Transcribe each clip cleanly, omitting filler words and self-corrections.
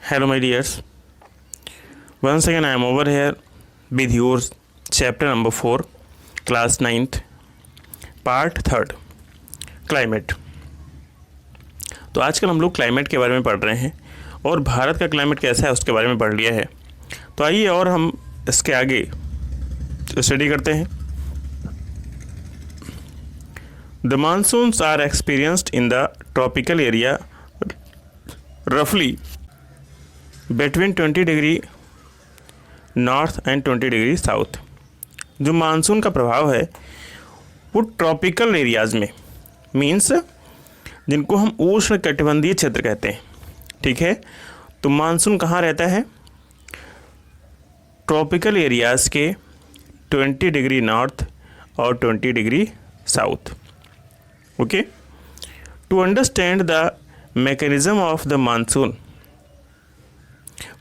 Hello, my dears. Once again, I am over here with yours, chapter number 4, class 9th, part 3rd, climate. तो आजकल हम लोग climate के बारे में पढ़ रहे हैं और भारत का क्लाइमेट कैसा है उसके बारे में पढ़ लिया है। तो आइए और हम इसके आगे स्टडी करते हैं। The monsoons are experienced in the tropical area रफली between 20 degree north and 20 degree south. जो मानसून का प्रभाव है वो ट्रॉपिकल एरियाज़ में, मीन्स जिनको हम उष्ण कटिबंधीय क्षेत्र कहते हैं, ठीक है। तो मानसून कहाँ रहता है? ट्रॉपिकल एरियाज़ के 20 डिग्री नॉर्थ और 20 degree south. Okay, to understand the mechanism of the monsoon,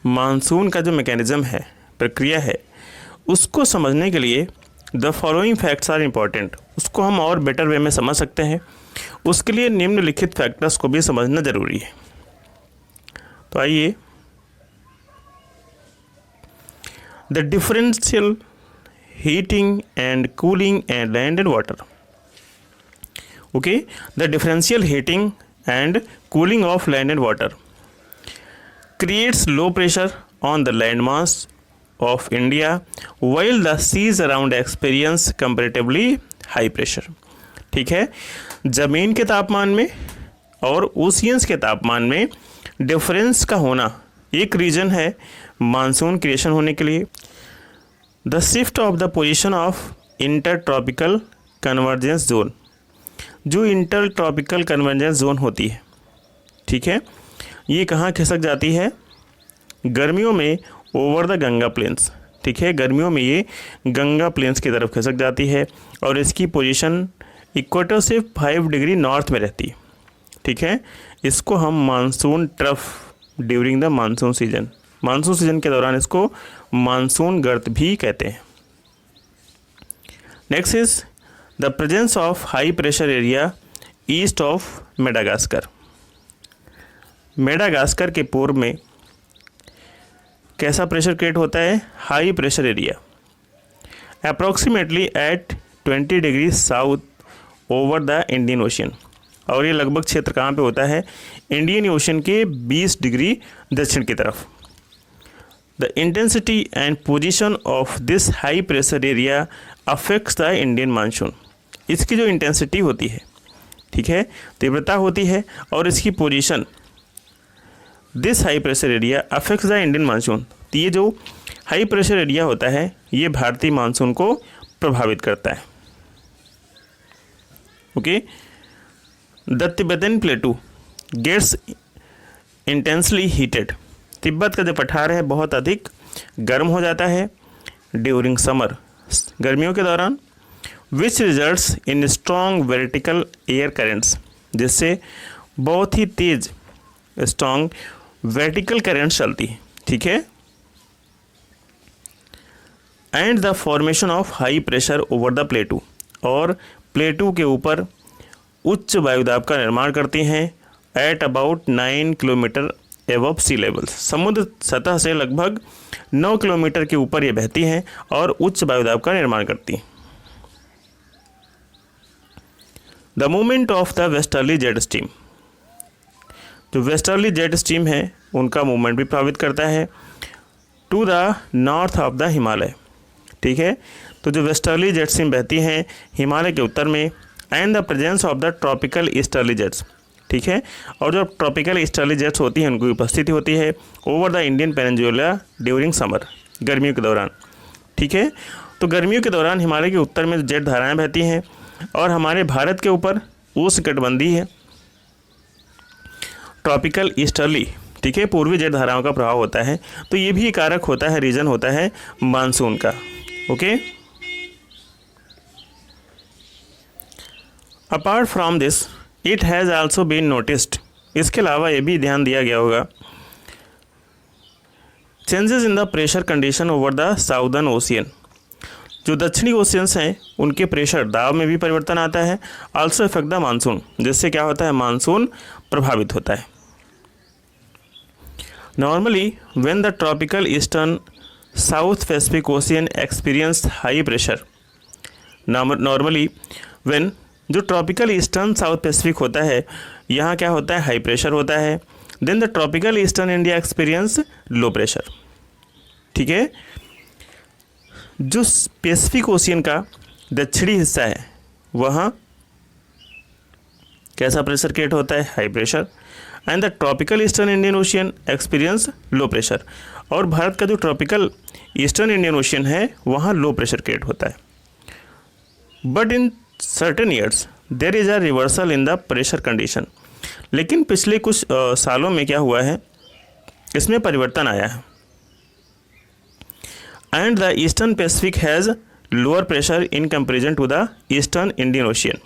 monsoon का जो मैकेनिज्म है, प्रक्रिया है, उसको समझने के लिए the following facts are important. उसको हम और बेटर वे में समझ सकते हैं, उसके लिए निम्नलिखित फैक्टर्स को भी समझना ज़रूरी है। तो आइए, the differential heating and cooling and land and water. Okay, the differential heating and cooling of land and water creates low pressure on the landmass of India while the seas around experience comparatively high pressure। ठीक है, ज़मीन के तापमान में और oceans के तापमान में डिफरेंस का होना एक रीज़न है मानसून क्रिएशन होने के लिए। The shift of the position of inter tropical convergence zone, जो इंटर ट्रॉपिकल कन्वर्जेंस जोन होती है, ठीक है, ये कहाँ खिसक जाती है? गर्मियों में ओवर द गंगा प्लेन्स, ठीक है, गर्मियों में ये गंगा प्लेन्स की तरफ खिसक जाती है और इसकी पोजीशन इक्वेटर से 5 डिग्री नॉर्थ में रहती है, ठीक है। इसको हम monsoon trough during the monsoon season, monsoon season के दौरान इसको मानसून गर्त भी कहते हैं। Next is the presence of high pressure area east of Madagascar. Madagascar के पूर्व में कैसा प्रेशर क्रिएट होता है? High pressure area approximately at 20 degree south over the Indian ocean. और ये लगभग क्षेत्र कहाँ पे होता है? इंडियन ओशन के 20 डिग्री दक्षिण की तरफ। The intensity and position of this high pressure area affects the Indian monsoon. इसकी जो इंटेंसिटी होती है, ठीक है, तीव्रता होती है, और इसकी position, this high pressure area affects the Indian monsoon. तो ये जो हाई प्रेशर एरिया होता है ये भारतीय मानसून को प्रभावित करता है। Okay, the Tibetan plateau gets intensely heated. Tibet का जो पठार है बहुत अधिक गर्म हो जाता है ड्यूरिंग समर, गर्मियों के दौरान, which results in strong vertical air currents, जिससे बहुत ही तेज स्ट्रॉन्ग वर्टिकल करेंट्स चलती है, ठीक है। And the formation of high pressure over the प्लेटू, और प्लेटू के ऊपर उच्च वायुदाब का निर्माण करती हैं at about 9 kilometre above sea level. समुद्र सतह से लगभग 9 किलोमीटर के ऊपर ये बहती हैं और उच्च वायुदाब का निर्माण करती हैं। The movement of the westerly jet stream, जो वेस्टर्ली जेट स्ट्रीम है उनका मूवमेंट भी प्रभावित करता है to the north of the Himalaya, ठीक है। तो जो वेस्टर्ली जेट स्ट्रीम बहती हैं हिमालय के उत्तर में, and the presence of the tropical easterly jets, ठीक है, और जो ट्रॉपिकल ईस्टर्ली जेट्स होती हैं उनकी उपस्थिति होती है over the Indian peninsula during summer, गर्मियों के दौरान, ठीक है। तो गर्मियों के दौरान हिमालय के उत्तर में जेट धाराएँ बहती हैं और हमारे भारत के ऊपर उष्णकटिबंधीय है ट्रॉपिकल ईस्टर्ली, ठीक है, पूर्वी जेट धाराओं का प्रभाव होता है। तो ये भी कारक होता है, रीजन होता है मानसून का। Okay, apart from this it has also been noticed, इसके अलावा ये भी ध्यान दिया गया होगा, changes in the pressure condition over the southern ocean, जो दक्षिणी ओशियंस हैं उनके प्रेशर दाब में भी परिवर्तन आता है। आल्सो इफेक्ट द मानसून, जिससे क्या होता है? मानसून प्रभावित होता है। Normally when the tropical eastern south Pacific ocean experience high pressure, normally when जो ट्रॉपिकल ईस्टर्न साउथ पैसिफिक होता है यहाँ क्या होता है, हाई प्रेशर होता है। Then the tropical eastern India experience low pressure. ठीक है, जो पैसिफिक ओशियन का दक्षिणी हिस्सा है वहाँ कैसा प्रेशर क्रिएट होता है, high pressure. And the tropical eastern Indian ocean experience low pressure, और भारत का जो ट्रॉपिकल ईस्टर्न इंडियन ओशियन है वहाँ लो प्रेशर क्रिएट होता है। But in certain years there is a reversal in the pressure condition, लेकिन पिछले कुछ सालों में क्या हुआ है, इसमें परिवर्तन आया है। And the eastern Pacific has lower pressure in comparison to the eastern Indian ocean.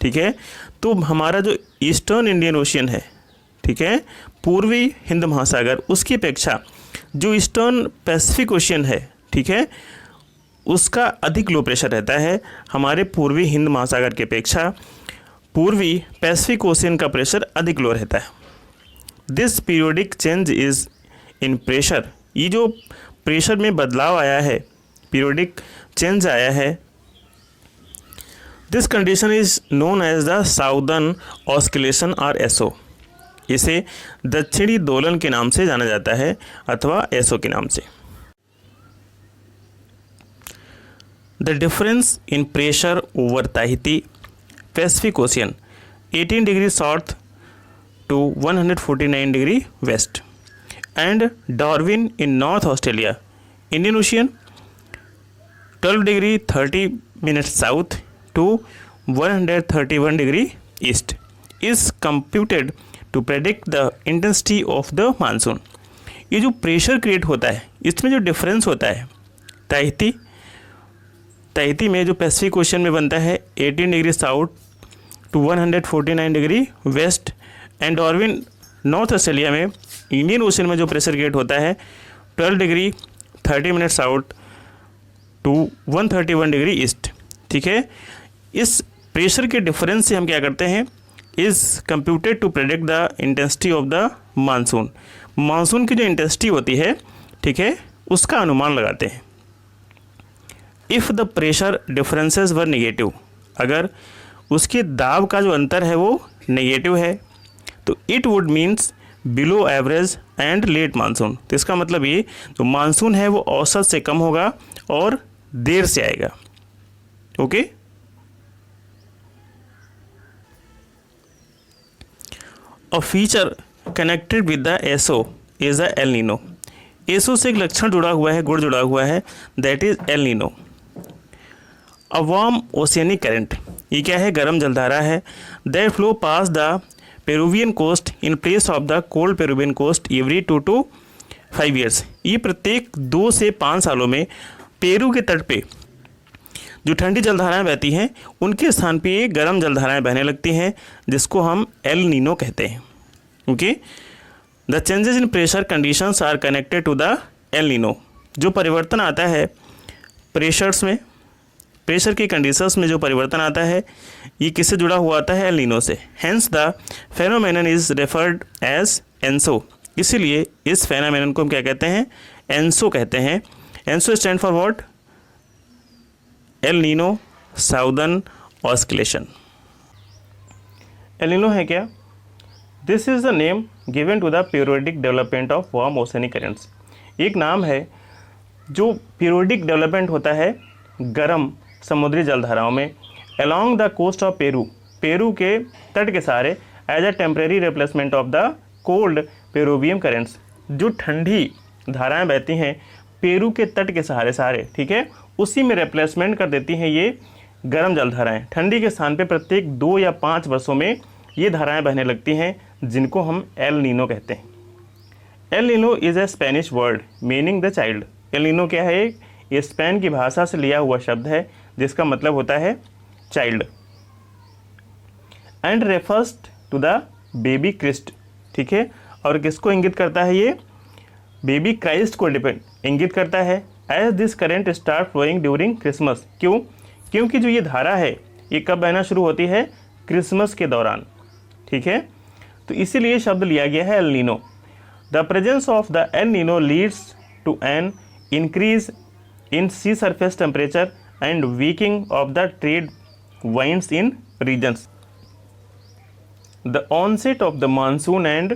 ठीक है, तो हमारा जो ईस्टर्न इंडियन ओशियन है, ठीक है, पूर्वी हिंद महासागर, उसकी अपेक्षा जो ईस्टर्न पैसिफिक ओशियन है, ठीक है, उसका अधिक लो प्रेशर रहता है। हमारे पूर्वी हिंद महासागर की अपेक्षा पूर्वी पैसिफिक ओशियन का प्रेशर अधिक लो रहता है। This periodic change is in pressure, ये जो प्रेशर में बदलाव आया है, पीरियोडिक चेंज आया है, this condition is known as the southern oscillation और एसओ, इसे दक्षिणी दोलन के नाम से जाना जाता है अथवा एसओ के नाम से। The difference in pressure over Tahiti Pacific ocean 18 degree south to 149 degree west, and Darwin in north Australia Indian ocean 12 degree 30 minute south to 131 degree east is computed to predict the intensity of the monsoon। ये जो pressure create होता है इसमें जो difference होता है, Tahiti में जो पैसिफिक ओशन में बनता है 18 degree south to 149 degree west, and Darwin north Australia में इंडियन ओशन में जो प्रेशर क्रिएट होता है 12 degree 30 minute south to 131 degree east. ठीक है, इस प्रेशर के डिफरेंस से हम क्या करते हैं, is computed to predict the intensity of the monsoon. Monsoon की जो इंटेंसिटी होती है, ठीक है, उसका अनुमान लगाते हैं। If the pressure differences were negative, अगर उसके दाब का जो अंतर है वो नेगेटिव है तो it would means below average and let monsoon. तो इसका मतलब ये जो मानसून है वो औसत से कम होगा और देर से आएगा। Okay, A feature connected with the ESO is the El Nino। ESO से एक लक्षण जुड़ा हुआ है, गुण जुड़ा हुआ है, that is El Nino। A warm oceanic current, ये क्या है, गर्म जलधारा है, that flow past the Peruvian coast in place of the cold Peruvian coast every 2 to 5 years। ये प्रत्येक 2 से 5 सालों में पेरू के तट पे जो ठंडी जलधाराएं बहती हैं उनके स्थान पे ये गर्म जलधाराएं बहने लगती हैं, जिसको हम एल नीनो कहते हैं। Okay, the changes in pressure conditions are connected to the El Nino. जो परिवर्तन आता है प्रेशर्स में, प्रेशर की कंडीशंस में जो परिवर्तन आता है ये किससे जुड़ा हुआ आता है, एल नीनो से। Hence the phenomenon is referred as ENSO, इसीलिए इस फेनोमेनन को हम क्या कहते हैं, एंसो कहते हैं। ENSO stand for what, El Nino southern oscillation. El Nino है क्या, this is the name given to the periodic development of warm oceanic currents. एक नाम है जो पीरियोडिक डेवलपमेंट होता है गर्म समुद्री जलधाराओं में along the coast of Peru, Peru के तट के सहारे, as a temporary replacement of the cold Peruvian currents. जो ठंडी धाराएं बहती हैं पेरू के तट के सहारे, ठीक है, उसी में रिप्लेसमेंट कर देती हैं ये गर्म जलधाराएं। ठंडी के स्थान पे प्रत्येक 2 या 5 वर्षों में ये धाराएं बहने लगती हैं, जिनको हम एल नीनो कहते हैं। El Nino is a Spanish word meaning the child. El Nino क्या है, ये स्पेन की भाषा से लिया हुआ शब्द है जिसका मतलब होता है child, and refers to the baby Christ. ठीक है, और किसको इंगित करता है, ये बेबी क्राइस्ट को इंगित करता है। As this current start flowing during Christmas, क्यों, क्योंकि जो ये धारा है ये कब बहना शुरू होती है, क्रिसमस के दौरान। ठीक है, तो इसीलिए शब्द लिया गया है El Nino. The presence of the El Nino leads to an increase in sea surface temperature and weakening of the trade winds in regions. The onset of the monsoon and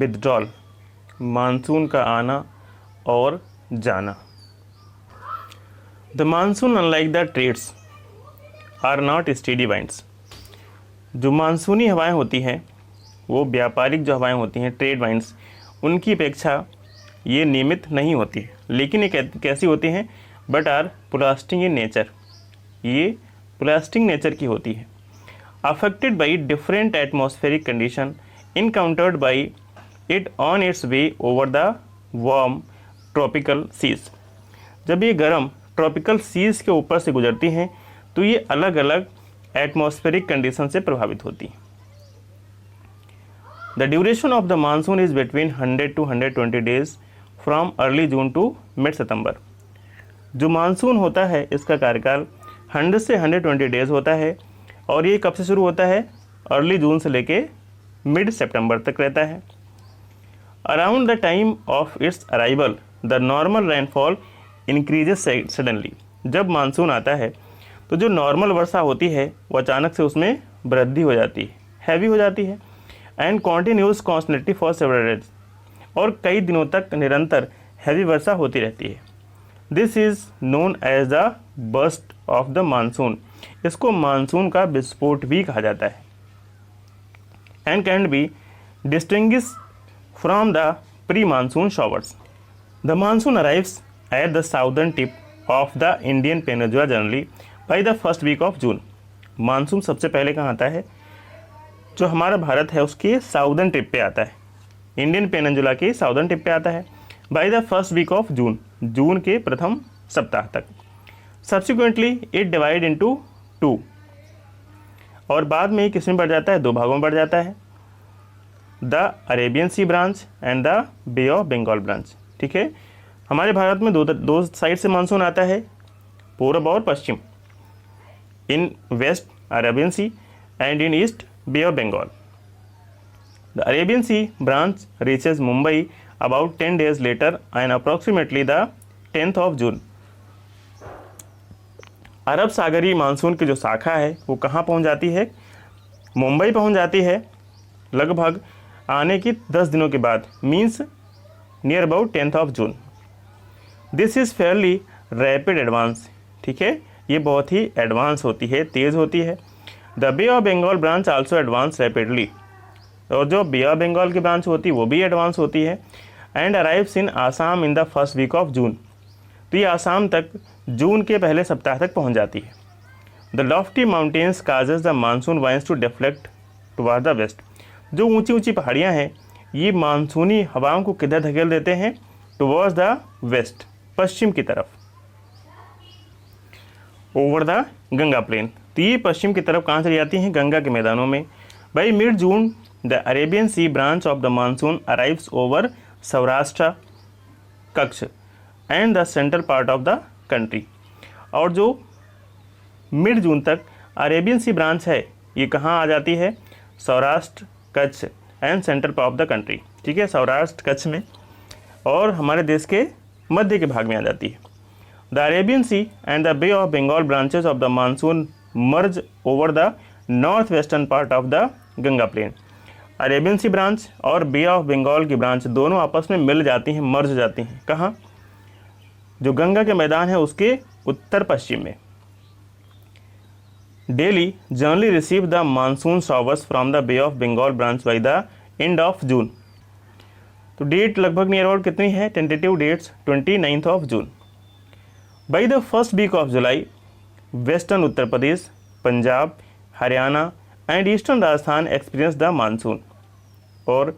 withdrawal, monsoon का आना और जाना. The monsoon, unlike the trades, are not steady winds. जो मानसूनी हवाएं होती हैं वो व्यापारिक जो हवाएं होती हैं ट्रेड वाइंड्स, उनकी अपेक्षा ये नियमित नहीं होती, लेकिन ये कैसी होती हैं, but are pulsating in nature, ये प्लास्टिंग नेचर की होती है. Affected by different atmospheric condition encountered by it on its way over the warm tropical seas. जब ये गर्म ट्रॉपिकल सीज के ऊपर से गुजरती हैं तो ये अलग अलग एटमॉस्फेरिक कंडीशन से प्रभावित होती हैं. The duration of the monsoon is between 100 to 120 days from early June to mid September. जो मानसून होता है इसका कार्यकाल 100 से 120 डेज होता है और ये कब से शुरू होता है, अर्ली जून से लेके मिड सितंबर तक रहता है. Around the time of its arrival the normal rainfall increases suddenly. जब मानसून आता है तो जो नॉर्मल वर्षा होती है वो अचानक से उसमें वृद्धि हो जाती है, हैवी हो जाती है. And continuous constantly for several days, और कई दिनों तक निरंतर हैवी वर्षा होती रहती है. This is known as the burst of the monsoon. इसको मानसून का विस्फोट भी कहा जाता है. And can be distinguish from the pre monsoon showers. The monsoon arrives at the southern tip of the Indian peninsula generally by the first week of June. Monsoon सबसे पहले कहाँ आता है, जो हमारा भारत है उसके साउदर्न टिप पे आता है, इंडियन पेनिनसुला के साउदर्न टिप पे आता है by the first week of June, June के प्रथम सप्ताह तक. सब्सिक्वेंटली इट डिवाइड इनटू 2, और बाद में किस में बढ़ जाता है, 2 भागों में बढ़ जाता है. The Arabian C branch and the bay of Bengal branch. ठीक है, हमारे भारत में दो साइड से मानसून आता है, पूर्व और पश्चिम. In west Arabian C and in east Bay of Bengal. The Arabian C branch reaches Mumbai about 10 days later and approximately the 10th of June. अरब सागरी मानसून की जो शाखा है वो कहाँ पहुँच जाती है, मुंबई पहुँच जाती है लगभग आने की 10 दिनों के बाद, means near about 10th of June. This is Fairlie rapid advance. ठीक है, ये बहुत ही एडवांस होती है, तेज़ होती है. The bay of Bengal branch also advance rapidly, और जो बे ऑफ बंगाल की ब्रांच होती है वो भी एडवांस होती है. And arrives in Assam in the first week of June. तो ये आसाम तक जून के पहले सप्ताह तक पहुंच जाती है. The lofty mountains causes the monsoon winds to deflect toward the west. जो ऊंची ऊंची पहाड़ियां हैं ये मानसूनी हवाओं को किधर धकेल देते हैं, टुवर्ड्स द वेस्ट, पश्चिम की तरफ. ओवर द गंगा प्लेन, तो ये पश्चिम की तरफ कहाँ चली जाती हैं, गंगा के मैदानों में. By mid June the Arabian C branch of the monsoon arrives over Saurashtra, Kutch and the central part of the country. और जो मिड जून तक अरेबियन सी ब्रांच है ये कहाँ आ जाती है, Saurashtra, Kutch and central part of the country. ठीक है, सौराष्ट्र कच्छ में और हमारे देश के मध्य के भाग में आ जाती है. The Arabian C and the bay of Bengal branches of the monsoon merge over the north western part of the Ganga plain. Arabian C branch और बे ऑफ बंगाल की ब्रांच दोनों आपस में मिल जाती हैं, मर्ज जाती हैं. कहाँ, जो गंगा के मैदान है उसके उत्तर पश्चिम में. Delhi generally receive the monsoon showers from the bay of Bengal branch by the end of June. तो डेट लगभग नियर अबाउट कितनी है, tentative dates 29th of June. By the first week of July western Uttar Pradesh, Punjab, Haryana and eastern Rajasthan experience the monsoon. और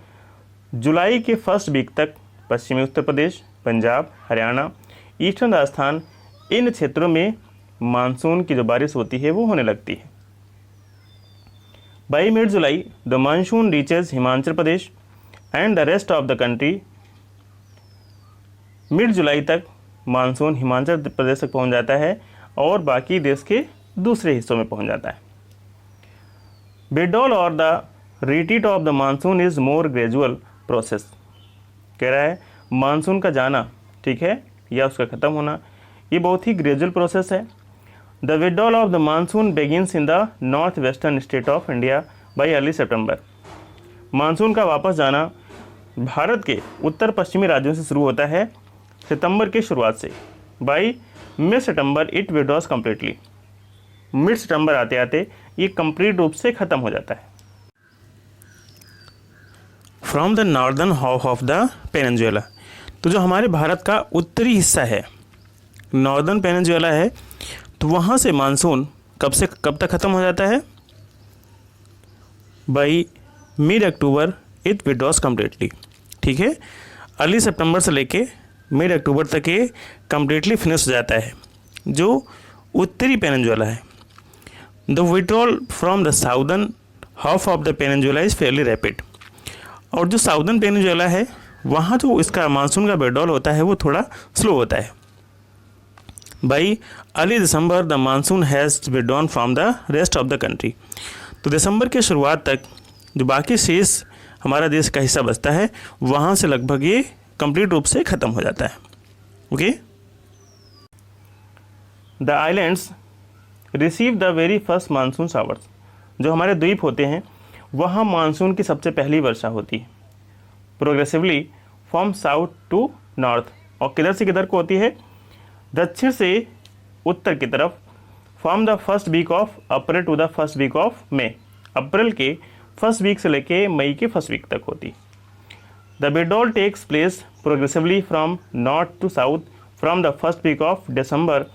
जुलाई के first week तक पश्चिमी Uttar Pradesh, Punjab, Haryana, eastern Rajasthan, इन क्षेत्रों में मानसून की जो बारिश होती है वो होने लगती है. By mid July the monsoon reaches Himachal Pradesh and the rest of the country. Mid जुलाई तक मानसून हिमाचल प्रदेश तक पहुंच जाता है और बाकी देश के दूसरे हिस्सों में पहुंच जाता है. विड्रॉल और the retreat of the monsoon is more gradual process. कह रहा है मानसून का जाना, ठीक है, या उसका ख़त्म होना, ये बहुत ही ग्रेजुअल प्रोसेस है। The withdrawal of the monsoon begins in the north western state of India by early September. Monsoon का वापस जाना भारत के उत्तर पश्चिमी राज्यों से शुरू होता है सितंबर की शुरुआत से। By mid September it withdraws completely. Mid सितंबर आते आते ये कंप्लीट रूप से ख़त्म हो जाता है। From the northern half of the peninsula, तो जो हमारे भारत का उत्तरी हिस्सा है, नॉर्दर्न पेनिनसुला है, तो वहाँ से मानसून कब से कब तक ख़त्म हो जाता है? By mid October it withdraws completely, ठीक है। अर्ली सितंबर से लेके मिड अक्टूबर तक ये कम्प्लीटली फिनिश हो जाता है, जो उत्तरी पेनिनसुला है। The withdrawal from the southern half of the peninsula is Fairlie rapid, और जो साउदर्न पेनिनसुला है वहाँ जो इसका मानसून का विड्रॉल होता है वो थोड़ा स्लो होता है। By early December the monsoon has withdrawn from the rest of the country, तो दिसंबर के शुरुआत तक जो बाकी शेष हमारा देश का हिस्सा बचता है वहाँ से लगभग ये कंप्लीट रूप से ख़त्म हो जाता है। Okay, the islands receive the very first monsoon showers, जो हमारे द्वीप होते हैं वहाँ मानसून की सबसे पहली वर्षा होती है। Progressively from south to north, और किधर से किधर को होती है? दक्षिण से उत्तर की तरफ। From the first week of April to the first week of May, April के फर्स्ट वीक से लेके मई के फर्स्ट वीक तक होती। The withdrawal takes place progressively from north to south from the first week of December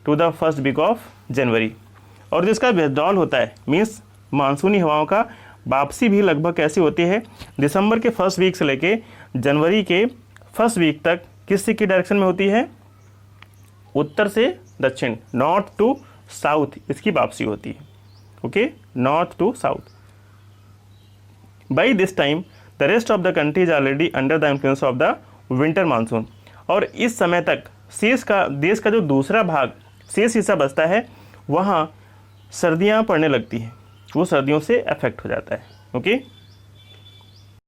to the first week of January, और जिसका withdrawal होता है मीन्स मानसूनी हवाओं का वापसी भी लगभग कैसी होती है? दिसंबर के फर्स्ट वीक से लेके जनवरी के फर्स्ट वीक तक किसी की डायरेक्शन में होती है? उत्तर से दक्षिण, नॉर्थ टू साउथ इसकी वापसी होती है। Okay, north to south. By this time the rest of the country is already under the influence of the winter monsoon, और इस समय तक शेष का देश का जो दूसरा भाग शेष हिस्सा बचता है वहाँ सर्दियाँ पड़ने लगती हैं, वो सर्दियों से अफेक्ट हो जाता है। ओके।